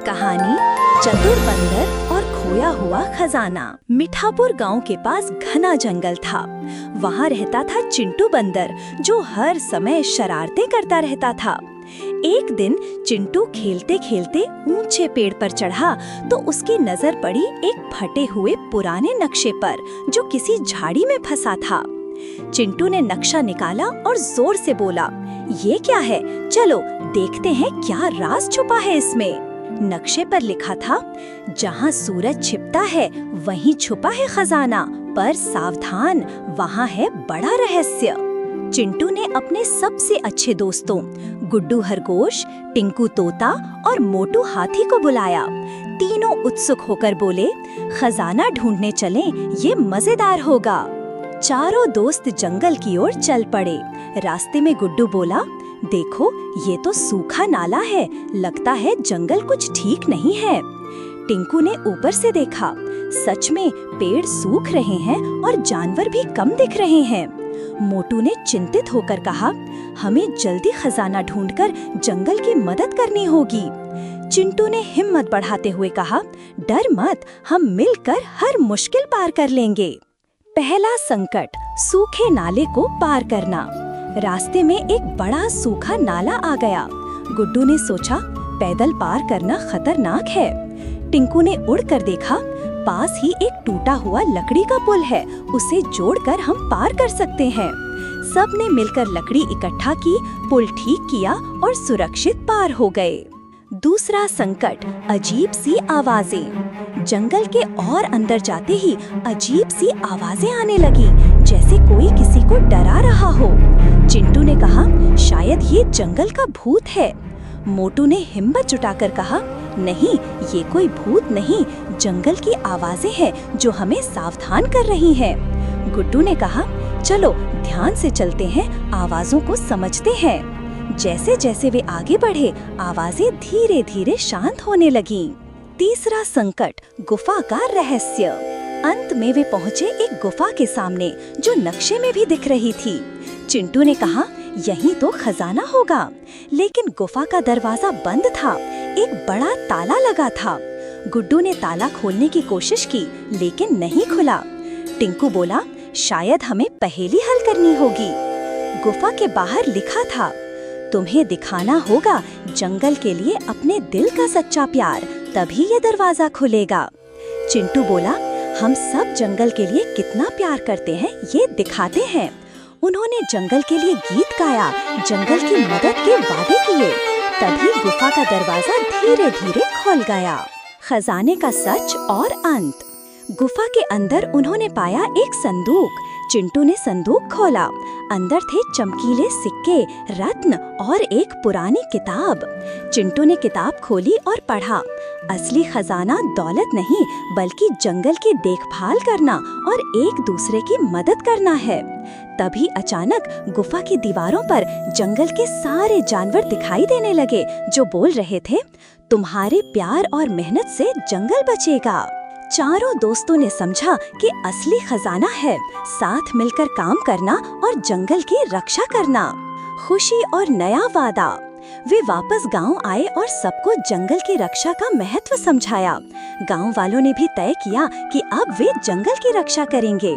कहानी चतुर बंदर और खोया हुआ खजाना। मिठापुर गांव के पास घना जंगल था। वहां रहता था चिंटू बंदर, जो हर समय शरारतें करता रहता था। एक दिन चिंटू खेलते खेलते ऊंचे पेड़ पर चढ़ा तो उसकी नजर पड़ी एक फटे हुए पुराने नक्शे पर, जो किसी झाड़ी में फंसा था। चिंटू ने नक्शा निकाला और जोर से बोला, ये क्या है? चलो देखते हैं क्या राज छुपा है इसमें। नक्शे पर लिखा था, जहाँ सूरज छिपता है वहीं छुपा है खजाना, पर सावधान, वहाँ है बड़ा रहस्य। चिंटू ने अपने सबसे अच्छे दोस्तों गुड्डू खरगोश, टिंकू तोता और मोटू हाथी को बुलाया। तीनों उत्सुक होकर बोले, खजाना ढूंढने चलें, ये मजेदार होगा। चारों दोस्त जंगल की ओर चल पड़े। रास्ते में गुड्डू बोला, देखो ये तो सूखा नाला है, लगता है जंगल कुछ ठीक नहीं है। टिंकू ने ऊपर से देखा, सच में पेड़ सूख रहे हैं और जानवर भी कम दिख रहे हैं। मोटू ने चिंतित होकर कहा, हमें जल्दी खजाना ढूंढकर जंगल की मदद करनी होगी। चिंटू ने हिम्मत बढ़ाते हुए कहा, डर मत, हम मिलकर हर मुश्किल पार कर लेंगे। पहला संकट, सूखे नाले को पार करना। रास्ते में एक बड़ा सूखा नाला आ गया। गुड्डू ने सोचा, पैदल पार करना खतरनाक है। टिंकू ने उड़कर देखा, पास ही एक टूटा हुआ लकड़ी का पुल है, उसे जोड़कर हम पार कर सकते हैं। सब ने मिलकर लकड़ी इकट्ठा की, पुल ठीक किया और सुरक्षित पार हो गए। दूसरा संकट, अजीब सी आवाजें। जंगल के और अंदर जाते ही अजीब सी आवाजें आने लगी, जैसे कोई किसी को डरा रहा हो। चिंटू ने कहा, शायद ये जंगल का भूत है। मोटू ने हिम्मत जुटाकर कहा, नहीं, ये कोई भूत नहीं, जंगल की आवाजें हैं जो हमें सावधान कर रही हैं। गुड्डू ने कहा, चलो ध्यान से चलते हैं, आवाजों को समझते हैं। जैसे जैसे वे आगे बढ़े, आवाजें धीरे धीरे शांत होने लगीं। तीसरा संकट, गुफा का रहस्य। अंत में वे पहुँचे एक गुफा के सामने, जो नक्शे में भी दिख रही थी। चिंटू ने कहा, यहीं तो खजाना होगा, लेकिन गुफा का दरवाजा बंद था, एक बड़ा ताला लगा था। गुड्डू ने ताला खोलने की कोशिश की, लेकिन नहीं खुला। टिंकू बोला, शायद हमें पहेली हल करनी होगी। गुफा के बाहर लिखा था, तुम्हें दिखाना होगा जंगल के लिए अपने दिल का सच्चा प्यार, तभी ये दरवाजा खुलेगा। चिंटू बोला, हम सब जंगल के लिए कितना प्यार करते हैं, ये दिखाते हैं। उन्होंने जंगल के लिए गीत गाया, जंगल की मदद के वादे किए। तभी गुफा का दरवाजा धीरे धीरे खुल गया। खजाने का सच और अंत। गुफा के अंदर उन्होंने पाया एक संदूक। चिंटू ने संदूक खोला। अंदर थे चमकीले सिक्के, रत्न और एक पुरानी किताब। चिंटू ने किताब खोली और पढ़ा, असली खजाना दौलत नहीं, बल्कि जंगल की देखभाल करना और एक दूसरे की मदद करना है। तभी अचानक गुफा की दीवारों पर जंगल के सारे जानवर दिखाई देने लगे, जो बोल रहे थे, तुम्हारे प्यार और मेहनत से जंगल बचेगा। चारों दोस्तों ने समझा कि असली खजाना है साथ मिलकर काम करना और जंगल की रक्षा करना। खुशी और नया वादा। वे वापस गांव आए और सबको जंगल की रक्षा का महत्व समझाया। गांव वालों ने भी तय किया कि अब वे जंगल की रक्षा करेंगे।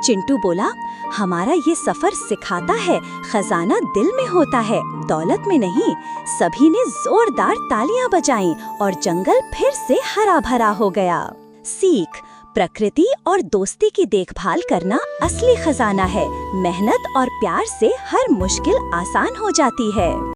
चिंटू बोला, हमारा ये सफर सिखाता है, खजाना दिल में होता है, दौलत में नहीं। सभी ने जोरदार तालियां बजाईं और जंगल फिर से हरा भरा हो गया। सीख, प्रकृति और दोस्ती की देखभाल करना असली खजाना है। मेहनत और प्यार से हर मुश्किल आसान हो जाती है।